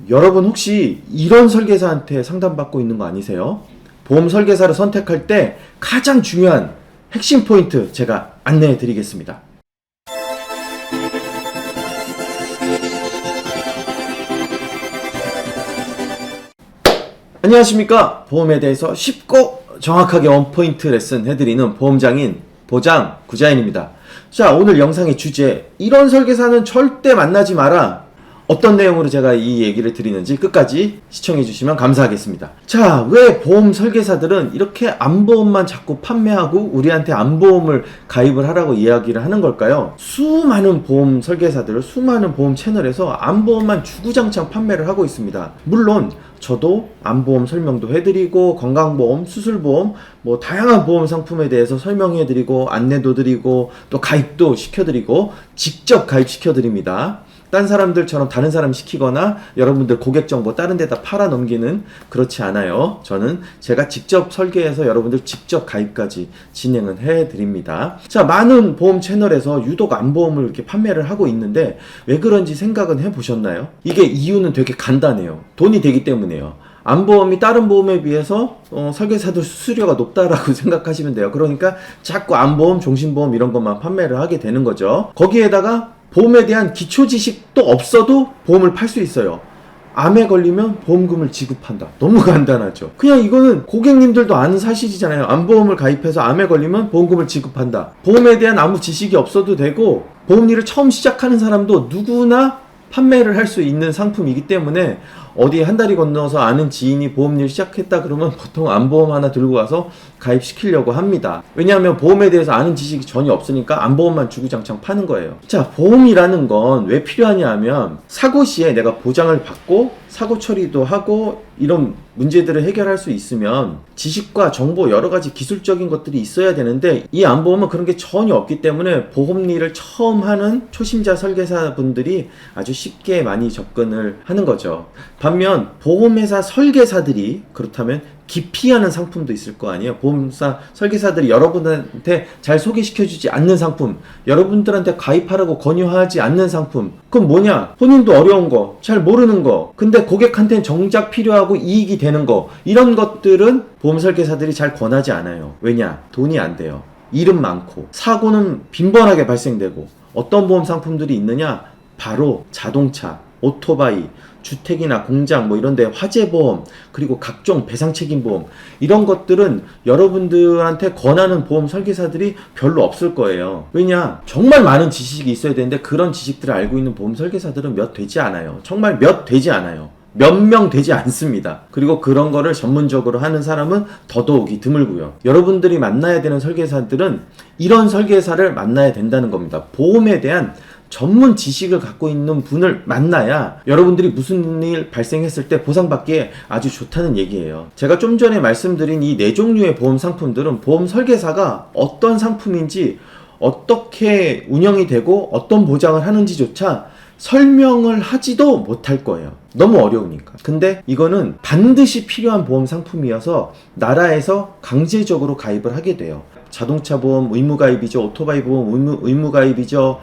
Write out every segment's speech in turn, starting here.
여러분 혹시 이런 설계사한테 상담받고 있는 거 아니세요? 보험 설계사를 선택할 때 가장 중요한 핵심 포인트 제가 안내해 드리겠습니다. 안녕하십니까. 보험에 대해서 쉽고 정확하게 원포인트 레슨 해드리는 보험장인 보장 구자인입니다. 자, 오늘 영상의 주제, 이런 설계사는 절대 만나지 마라. 어떤 내용으로 제가 이 얘기를 드리는지 끝까지 시청해 주시면 감사하겠습니다. 자, 왜 보험 설계사들은 이렇게 암보험만 자꾸 판매하고 우리한테 암보험을 가입을 하라고 이야기를 하는 걸까요? 수많은 보험 설계사들, 수많은 보험 채널에서 암보험만 주구장창 판매를 하고 있습니다. 물론 저도 암보험 설명도 해드리고 건강보험, 수술보험, 뭐 다양한 보험 상품에 대해서 설명해드리고 안내도 드리고 또 가입도 시켜드리고 직접 가입시켜드립니다. 딴 사람들처럼 다른 사람 시키거나 여러분들 고객 정보 다른 데다 팔아 넘기는, 그렇지 않아요. 저는 제가 직접 설계해서 여러분들 직접 가입까지 진행은 해드립니다. 자, 많은 보험 채널에서 유독 암보험을 이렇게 판매를 하고 있는데 왜 그런지 생각은 해보셨나요? 이게 이유는 되게 간단해요. 돈이 되기 때문이에요. 암보험이 다른 보험에 비해서 설계사들 수수료가 높다라고 생각하시면 돼요. 그러니까 자꾸 암보험, 종신보험 이런 것만 판매를 하게 되는 거죠. 거기에다가 보험에 대한 기초 지식도 없어도 보험을 팔 수 있어요. 암에 걸리면 보험금을 지급한다. 너무 간단하죠. 그냥 이거는 고객님들도 아는 사실이잖아요. 암보험을 가입해서 암에 걸리면 보험금을 지급한다. 보험에 대한 아무 지식이 없어도 되고 보험 일을 처음 시작하는 사람도 누구나 판매를 할 수 있는 상품이기 때문에 어디 한 다리 건너서 아는 지인이 보험 일 시작했다 그러면 보통 암보험 하나 들고 와서 가입시키려고 합니다. 왜냐하면 보험에 대해서 아는 지식이 전혀 없으니까 암보험만 주구장창 파는 거예요. 자, 보험이라는 건 왜 필요하냐 하면 사고 시에 내가 보장을 받고 사고 처리도 하고 이런 문제들을 해결할 수 있으면 지식과 정보, 여러 가지 기술적인 것들이 있어야 되는데 이 암보험은 그런 게 전혀 없기 때문에 보험 일을 처음 하는 초심자 설계사분들이 아주 쉽게 많이 접근을 하는 거죠. 반면 보험회사 설계사들이 그렇다면 기피하는 상품도 있을 거 아니에요. 보험사 설계사들이 여러분한테 잘 소개시켜주지 않는 상품, 여러분들한테 가입하라고 권유하지 않는 상품, 그건 뭐냐? 본인도 어려운 거, 잘 모르는 거, 근데 고객한테는 정작 필요하고 이익이 되는 거, 이런 것들은 보험 설계사들이 잘 권하지 않아요. 왜냐? 돈이 안 돼요. 일은 많고 사고는 빈번하게 발생되고. 어떤 보험 상품들이 있느냐? 바로 자동차, 오토바이, 주택이나 공장 뭐 이런데 화재보험, 그리고 각종 배상책임보험, 이런 것들은 여러분들한테 권하는 보험 설계사들이 별로 없을 거예요. 왜냐? 정말 많은 지식이 있어야 되는데 그런 지식들을 알고 있는 보험 설계사들은 몇 되지 않아요. 정말 몇 되지 않아요. 몇 명 되지 않습니다. 그리고 그런 거를 전문적으로 하는 사람은 더더욱이 드물고요. 여러분들이 만나야 되는 설계사들은 이런 설계사를 만나야 된다는 겁니다. 보험에 대한 전문 지식을 갖고 있는 분을 만나야 여러분들이 무슨 일 발생했을 때 보상받기에 아주 좋다는 얘기예요. 제가 좀 전에 말씀드린 이 4종류의 보험 상품들은 보험 설계사가 어떤 상품인지, 어떻게 운영이 되고 어떤 보장을 하는지조차 설명을 하지도 못할 거예요. 너무 어려우니까. 근데 이거는 반드시 필요한 보험 상품이어서 나라에서 강제적으로 가입을 하게 돼요. 자동차 보험 의무가입이죠. 오토바이 보험 의무가입이죠.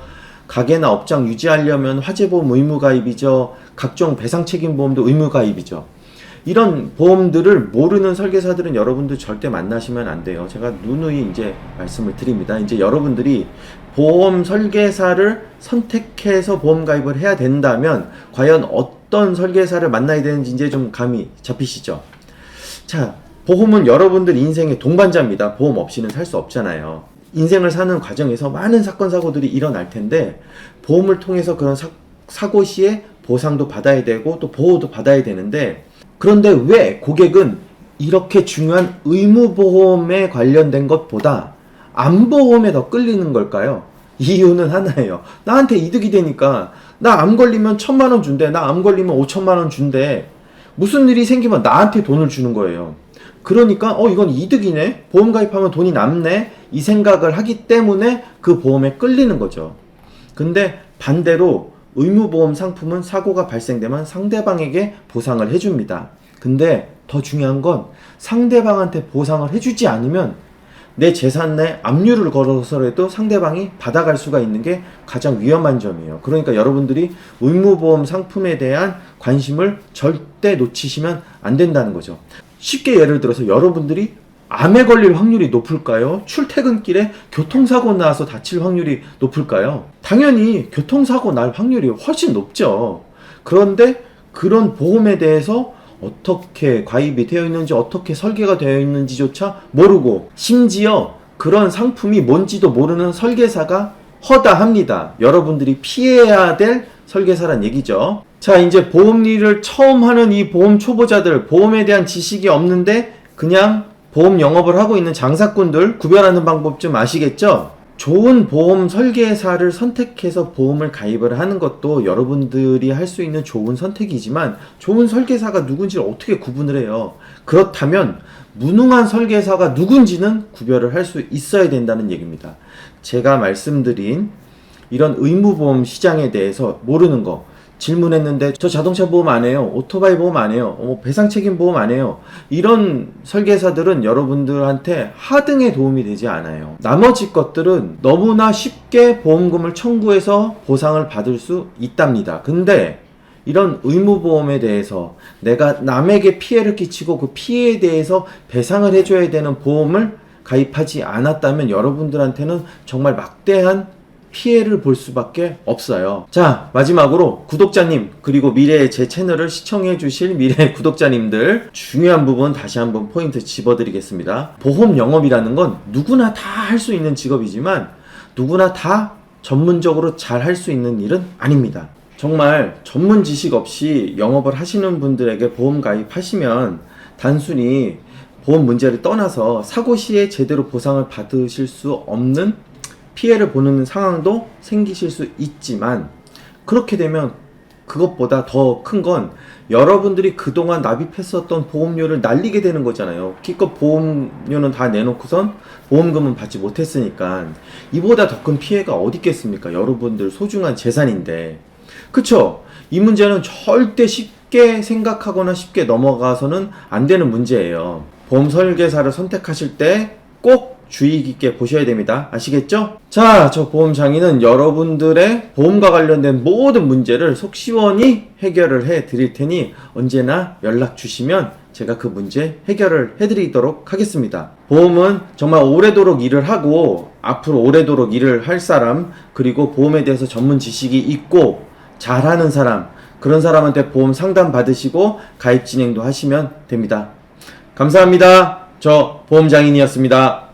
가게나 업장 유지하려면 화재보험 의무가입이죠. 각종 배상책임보험도 의무가입이죠. 이런 보험들을 모르는 설계사들은 여러분들 절대 만나시면 안 돼요. 제가 누누이 이제 말씀을 드립니다. 이제 여러분들이 보험 설계사를 선택해서 보험 가입을 해야 된다면 과연 어떤 설계사를 만나야 되는지 이제 좀 감이 잡히시죠? 자, 보험은 여러분들 인생의 동반자입니다. 보험 없이는 살 수 없잖아요. 인생을 사는 과정에서 많은 사건 사고들이 일어날 텐데 보험을 통해서 그런 사고 시에 보상도 받아야 되고 또 보호도 받아야 되는데, 그런데 왜 고객은 이렇게 중요한 의무보험에 관련된 것보다 암보험에 더 끌리는 걸까요? 이유는 하나예요. 나한테 이득이 되니까. 나 암 걸리면 1,000만 원 준대. 나 암 걸리면 5천만 원 준대. 무슨 일이 생기면 나한테 돈을 주는 거예요. 그러니까 이건 이득이네, 보험 가입하면 돈이 남네, 이 생각을 하기 때문에 그 보험에 끌리는 거죠. 근데 반대로 의무보험 상품은 사고가 발생되면 상대방에게 보상을 해줍니다. 근데 더 중요한 건 상대방한테 보상을 해주지 않으면 내 재산에 압류를 걸어서라도 상대방이 받아갈 수가 있는 게 가장 위험한 점이에요. 그러니까 여러분들이 의무보험 상품에 대한 관심을 절대 놓치시면 안 된다는 거죠. 쉽게 예를 들어서 여러분들이 암에 걸릴 확률이 높을까요? 출퇴근길에 교통사고 나서 다칠 확률이 높을까요? 당연히 교통사고 날 확률이 훨씬 높죠. 그런데 그런 보험에 대해서 어떻게 가입이 되어 있는지, 어떻게 설계가 되어 있는지조차 모르고, 심지어 그런 상품이 뭔지도 모르는 설계사가 허다합니다. 여러분들이 피해야 될 설계사란 얘기죠. 자, 이제 보험 일을 처음 하는 이 보험 초보자들, 보험에 대한 지식이 없는데 그냥 보험 영업을 하고 있는 장사꾼들 구별하는 방법 좀 아시겠죠? 좋은 보험 설계사를 선택해서 보험을 가입을 하는 것도 여러분들이 할 수 있는 좋은 선택이지만, 좋은 설계사가 누군지를 어떻게 구분을 해요? 그렇다면 무능한 설계사가 누군지는 구별을 할 수 있어야 된다는 얘기입니다. 제가 말씀드린 이런 의무보험 시장에 대해서 모르는 거, 질문했는데 저 자동차 보험 안 해요, 오토바이 보험 안 해요, 배상책임 보험 안 해요, 이런 설계사들은 여러분들한테 하등에 도움이 되지 않아요. 나머지 것들은 너무나 쉽게 보험금을 청구해서 보상을 받을 수 있답니다. 근데 이런 의무보험에 대해서 내가 남에게 피해를 끼치고 그 피해에 대해서 배상을 해줘야 되는 보험을 가입하지 않았다면 여러분들한테는 정말 막대한 피해를 볼 수밖에 없어요. 자, 마지막으로 구독자님, 그리고 미래의 제 채널을 시청해 주실 미래의 구독자님들, 중요한 부분 다시 한번 포인트 집어드리겠습니다. 보험 영업이라는 건 누구나 다 할 수 있는 직업이지만 누구나 다 전문적으로 잘 할 수 있는 일은 아닙니다. 정말 전문 지식 없이 영업을 하시는 분들에게 보험 가입하시면 단순히 보험 문제를 떠나서 사고 시에 제대로 보상을 받으실 수 없는 피해를 보는 상황도 생기실 수 있지만, 그렇게 되면 그것보다 더 큰 건 여러분들이 그동안 납입했었던 보험료를 날리게 되는 거잖아요. 기껏 보험료는 다 내놓고선 보험금은 받지 못했으니까 이보다 더 큰 피해가 어디 있겠습니까? 여러분들 소중한 재산인데. 그쵸? 이 문제는 절대 쉽게 생각하거나 쉽게 넘어가서는 안 되는 문제예요. 보험 설계사를 선택하실 때 꼭 주의 깊게 보셔야 됩니다. 아시겠죠? 자, 저 보험장인은 여러분들의 보험과 관련된 모든 문제를 속 시원히 해결을 해 드릴 테니 언제나 연락 주시면 제가 그 문제 해결을 해 드리도록 하겠습니다. 보험은 정말 오래도록 일을 하고 앞으로 오래도록 일을 할 사람, 그리고 보험에 대해서 전문 지식이 있고 잘하는 사람, 그런 사람한테 보험 상담 받으시고 가입 진행도 하시면 됩니다. 감사합니다. 저 보험장인이었습니다.